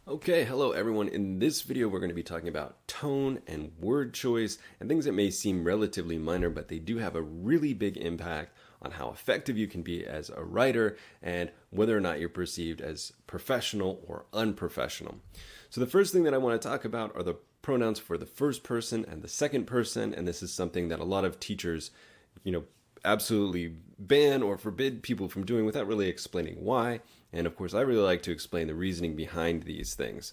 Okay, hello everyone. In this video, we're going to be talking about tone and word choice and things that may seem relatively minor, but they do have a really big impact on how effective you can be as a writer and whether or not you're perceived as professional or unprofessional. So the first thing that I want to talk about are the pronouns for the first person and the second person, and this is something that a lot of teachers, absolutely ban or forbid people from doing without really explaining why. And of course, I really like to explain the reasoning behind these things.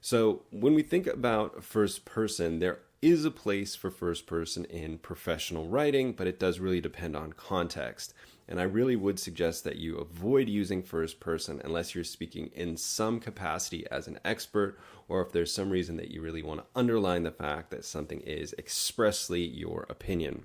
So when we think about first person, there is a place for first person in professional writing, but it does really depend on context. And I really would suggest that you avoid using first person unless you're speaking in some capacity as an expert, or if there's some reason that you really want to underline the fact that something is expressly your opinion.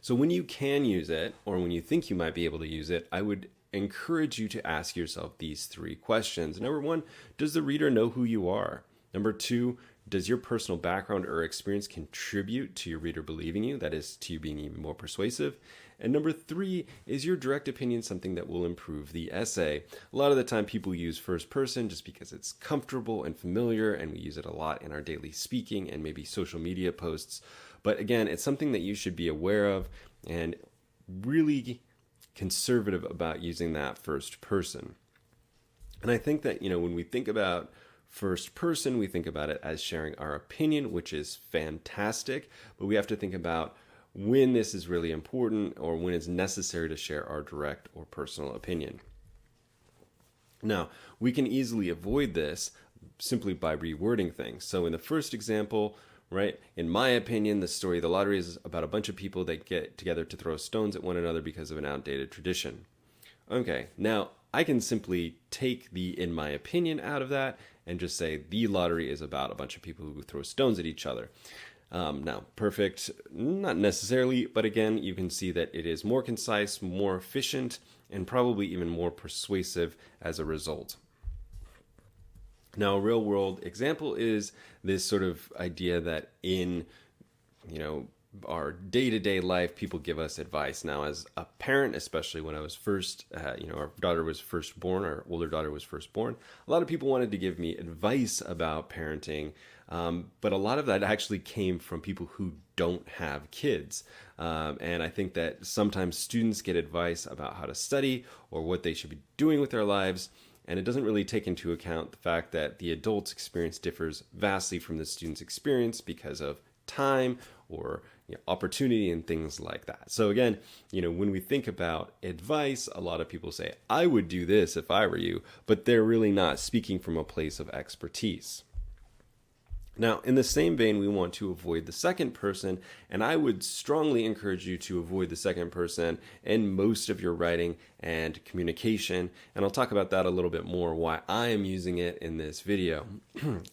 So when you can use it, or when you think you might be able to use it, I would encourage you to ask yourself these three questions. Number one, does the reader know who you are? Number two, does your personal background or experience contribute to your reader believing you? That is, to you being even more persuasive. And number three, is your direct opinion something that will improve the essay? A lot of the time people use first person just because it's comfortable and familiar, and we use it a lot in our daily speaking and maybe social media posts. But again, it's something that you should be aware of and really conservative about using that first person. And I think that, when we think about first person, we think about it as sharing our opinion, which is fantastic, but we have to think about when this is really important or when it's necessary to share our direct or personal opinion. Now, we can easily avoid this simply by rewording things. So in the first example, right, in my opinion, the story of the lottery is about a bunch of people that get together to throw stones at one another because of an outdated tradition. Okay, now I can simply take the "in my opinion" out of that and just say the lottery is about a bunch of people who throw stones at each other. Now, perfect, not necessarily, but again, you can see that it is more concise, more efficient, and probably even more persuasive as a result. Now, a real world example is this sort of idea that in, our day-to-day life, people give us advice. Now, as a parent, especially when I was first, our daughter was first born, our older daughter was first born, a lot of people wanted to give me advice about parenting, but a lot of that actually came from people who don't have kids. And I think that sometimes students get advice about how to study or what they should be doing with their lives, and it doesn't really take into account the fact that the adult's experience differs vastly from the student's experience because of time or opportunity and things like that. So again, when we think about advice, a lot of people say, I would do this if I were you, but they're really not speaking from a place of expertise. Now, in the same vein, we want to avoid the second person, and I would strongly encourage you to avoid the second person in most of your writing and communication, and I'll talk about that a little bit more, why I am using it in this video.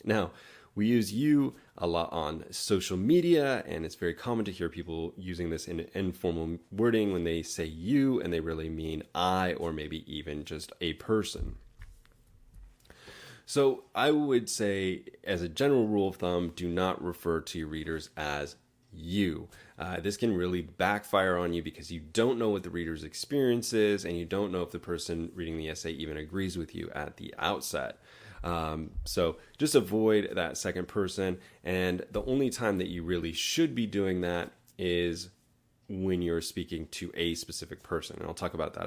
Now, we use you a lot on social media, and it's very common to hear people using this in informal wording when they say you, and they really mean I, or maybe even just a person. So I would say, as a general rule of thumb, do not refer to your readers as you. This can really backfire on you because you don't know what the reader's experience is, and you don't know if the person reading the essay even agrees with you at the outset. So just avoid that second person, and the only time that you really should be doing that is when you're speaking to a specific person. And I'll talk about that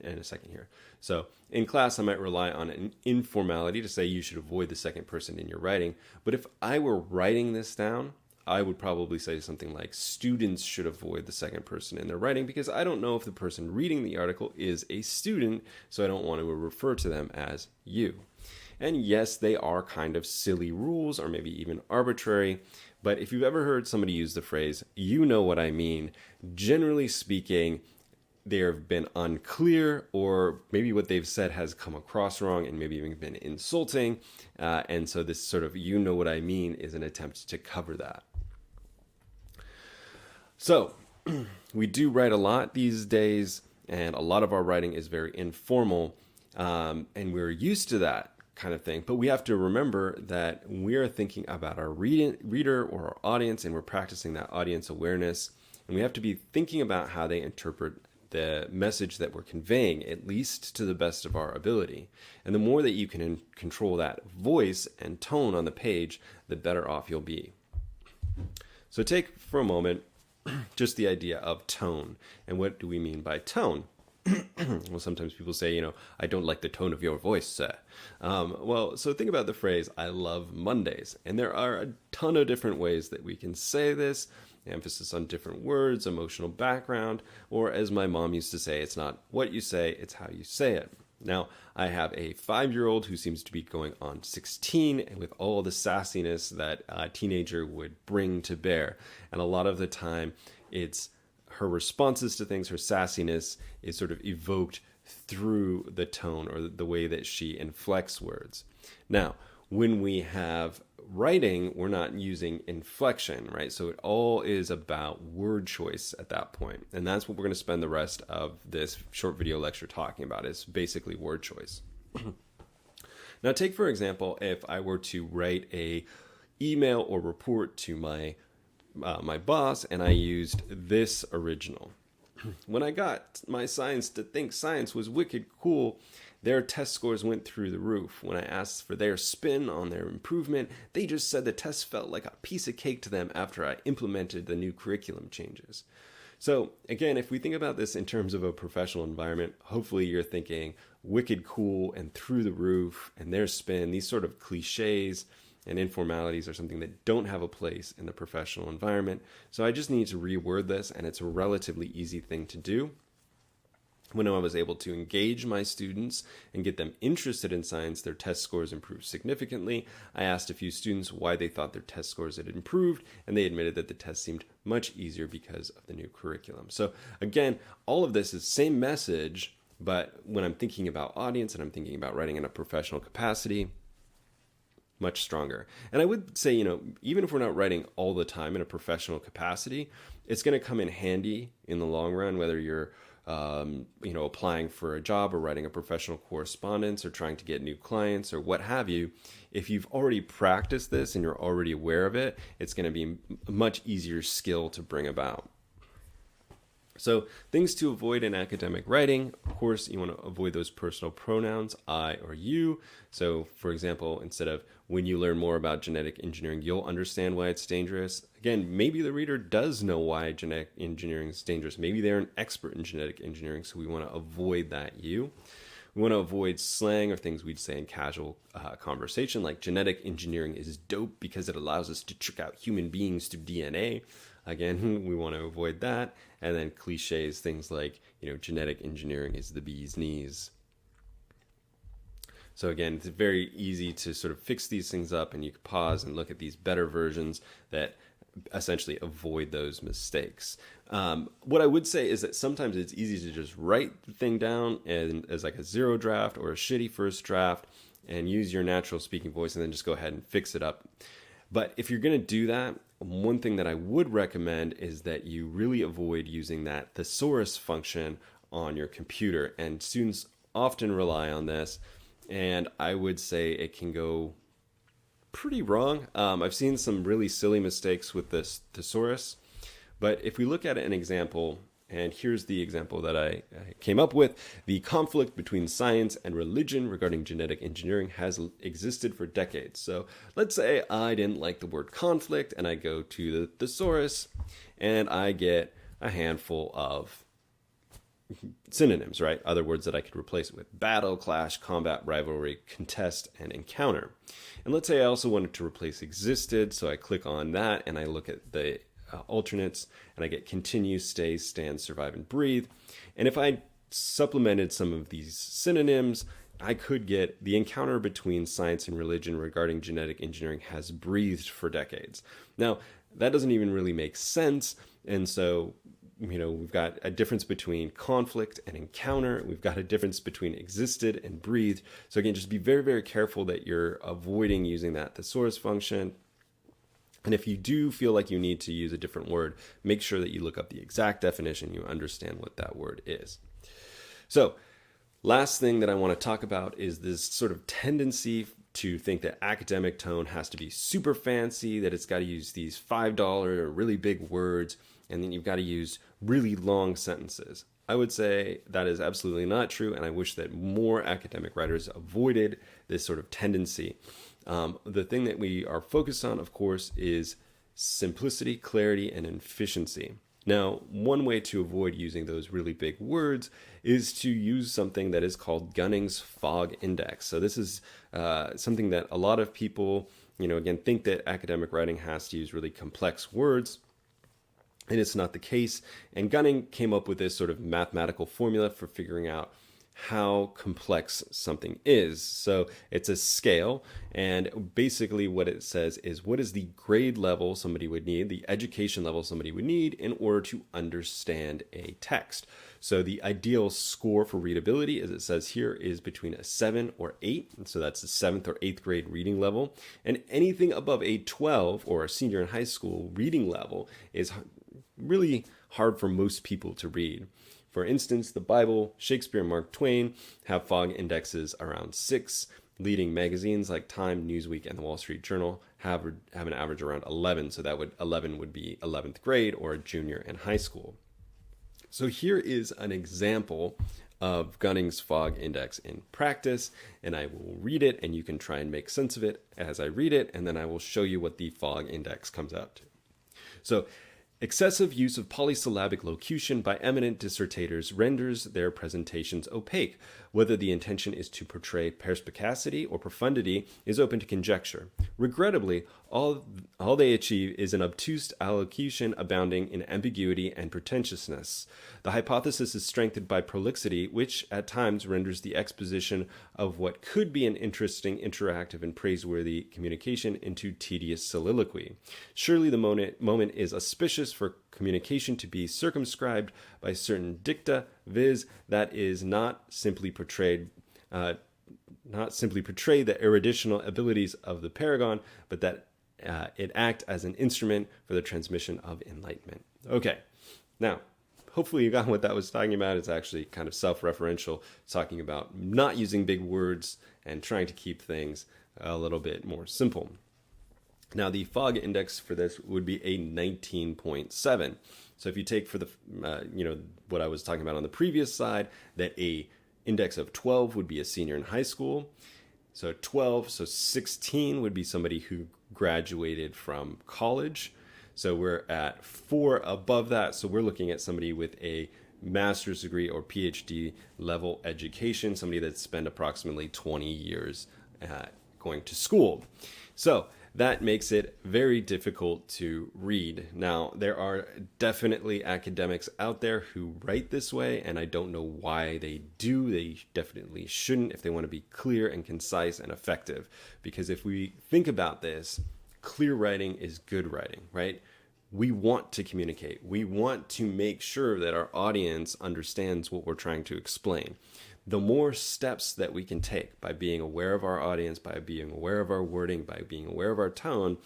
in a second here. So in class, I might rely on an informality to say you should avoid the second person in your writing. But if I were writing this down, I would probably say something like students should avoid the second person in their writing because I don't know if the person reading the article is a student, so I don't want to refer to them as you. And yes, they are kind of silly rules or maybe even arbitrary, but if you've ever heard somebody use the phrase, you know what I mean, generally speaking, they have been unclear, or maybe what they've said has come across wrong and maybe even been insulting. And so this sort of you know what I mean is an attempt to cover that. So we do write a lot these days, and a lot of our writing is very informal, and we're used to that kind of thing. But we have to remember that we are thinking about our reader or our audience, and we're practicing that audience awareness. And we have to be thinking about how they interpret the message that we're conveying, at least to the best of our ability. And the more that you can control that voice and tone on the page, the better off you'll be. So take for a moment just the idea of tone. And what do we mean by tone? Well, sometimes people say, I don't like the tone of your voice, sir. So think about the phrase, I love Mondays. And there are a ton of different ways that we can say this. Emphasis on different words, emotional background, or as my mom used to say, it's not what you say, it's how you say it. Now, I have a 5-year-old who seems to be going on 16, and with all the sassiness that a teenager would bring to bear. And a lot of the time, it's her responses to things, her sassiness is sort of evoked through the tone or the way that she inflects words. Now, when we have writing, we're not using inflection, right? So it all is about word choice at that point. And that's what we're going to spend the rest of this short video lecture talking about, is basically word choice. Now, take, for example, if I were to write a email or report to my boss, and I used this original. When I got my science to think science was wicked cool, their test scores went through the roof. When I asked for their spin on their improvement, they just said the test felt like a piece of cake to them after I implemented the new curriculum changes. So again, if we think about this in terms of a professional environment, hopefully you're thinking wicked cool and through the roof and their spin, these sort of cliches and informalities are something that don't have a place in the professional environment. So I just need to reword this, and it's a relatively easy thing to do. When I was able to engage my students and get them interested in science, their test scores improved significantly. I asked a few students why they thought their test scores had improved, and they admitted that the test seemed much easier because of the new curriculum. So again, all of this is same message, but when I'm thinking about audience and I'm thinking about writing in a professional capacity, much stronger. And I would say, even if we're not writing all the time in a professional capacity, it's going to come in handy in the long run, whether you're applying for a job or writing a professional correspondence or trying to get new clients or what have you. If you've already practiced this and you're already aware of it, it's going to be a much easier skill to bring about. So things to avoid in academic writing, of course, you want to avoid those personal pronouns, I or you. So for example, instead of when you learn more about genetic engineering, you'll understand why it's dangerous. Again, maybe the reader does know why genetic engineering is dangerous. Maybe they're an expert in genetic engineering, so we want to avoid that you. We want to avoid slang or things we'd say in casual conversation, like genetic engineering is dope because it allows us to trick out human beings through DNA. Again, we want to avoid that. And then cliches, things like, genetic engineering is the bee's knees. So again, it's very easy to sort of fix these things up, and you can pause and look at these better versions that essentially avoid those mistakes. What I would say is that sometimes it's easy to just write the thing down as like a zero draft or a shitty first draft and use your natural speaking voice and then just go ahead and fix it up. But if you're going to do that, one thing that I would recommend is that you really avoid using that thesaurus function on your computer. And students often rely on this, and I would say it can go pretty wrong. I've seen some really silly mistakes with this thesaurus, but if we look at an example, and here's the example that I came up with. The conflict between science and religion regarding genetic engineering has existed for decades. So let's say I didn't like the word conflict, and I go to the thesaurus, and I get a handful of synonyms, right? Other words that I could replace it with: battle, clash, combat, rivalry, contest, and encounter. And let's say I also wanted to replace existed, so I click on that, and I look at the alternates, and I get continue, stay, stand, survive, and breathe. And if I supplemented some of these synonyms, I could get the encounter between science and religion regarding genetic engineering has breathed for decades. Now, that doesn't even really make sense. And so, we've got a difference between conflict and encounter. We've got a difference between existed and breathed. So again, just be very, very careful that you're avoiding using that thesaurus function. And if you do feel like you need to use a different word, make sure that you look up the exact definition, you understand what that word is. So, last thing that I want to talk about is this sort of tendency to think that academic tone has to be super fancy, that it's got to use these $5 or really big words, and then you've got to use really long sentences. I would say that is absolutely not true, and I wish that more academic writers avoided this sort of tendency. The thing that we are focused on, of course, is simplicity, clarity, and efficiency. Now, one way to avoid using those really big words is to use something that is called Gunning's Fog Index. So this is something that a lot of people, again, think that academic writing has to use really complex words. And it's not the case. And Gunning came up with this sort of mathematical formula for figuring out how complex something is. So it's a scale, and basically what it says is what is the grade level somebody would need, the education level somebody would need in order to understand a text. So the ideal score for readability, as it says here, is between a 7 or 8. So that's the 7th or 8th grade reading level. And anything above a 12 or a senior in high school reading level is really hard for most people to read. For instance, the Bible, Shakespeare, and Mark Twain have fog indexes around 6. Leading magazines like Time, Newsweek, and the Wall Street Journal have an average around 11. So 11 would be 11th grade or a junior in high school. So here is an example of Gunning's fog index in practice, and I will read it, and you can try and make sense of it as I read it, and then I will show you what the fog index comes out to. So, excessive use of polysyllabic locution by eminent dissertators renders their presentations opaque. Whether the intention is to portray perspicacity or profundity is open to conjecture. Regrettably, all they achieve is an obtuse allocution abounding in ambiguity and pretentiousness. The hypothesis is strengthened by prolixity, which at times renders the exposition of what could be an interesting, interactive, and praiseworthy communication into tedious soliloquy. Surely the moment is auspicious for communication to be circumscribed by certain dicta, viz., that is not simply portray the eruditional abilities of the paragon, but that it act as an instrument for the transmission of enlightenment. Okay, now, hopefully you got what that was talking about. It's actually kind of self-referential, talking about not using big words and trying to keep things a little bit more simple. Now, the fog index for this would be a 19.7. So if you take for the, what I was talking about on the previous slide, that a index of 12 would be a senior in high school. So 12, so 16 would be somebody who graduated from college. So we're at 4 above that. So we're looking at somebody with a master's degree or PhD level education, somebody that's spent approximately 20 years going to school. So that makes it very difficult to read. Now, there are definitely academics out there who write this way, and I don't know why they do. They definitely shouldn't if they want to be clear and concise and effective. Because if we think about this, clear writing is good writing, right? We want to communicate. We want to make sure that our audience understands what we're trying to explain. The more steps that we can take by being aware of our audience, by being aware of our wording, by being aware of our tone,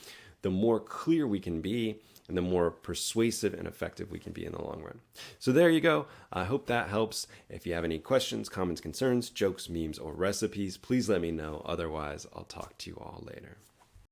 the more clear we can be and the more persuasive and effective we can be in the long run. So there you go. I hope that helps. If you have any questions, comments, concerns, jokes, memes, or recipes, please let me know. Otherwise, I'll talk to you all later.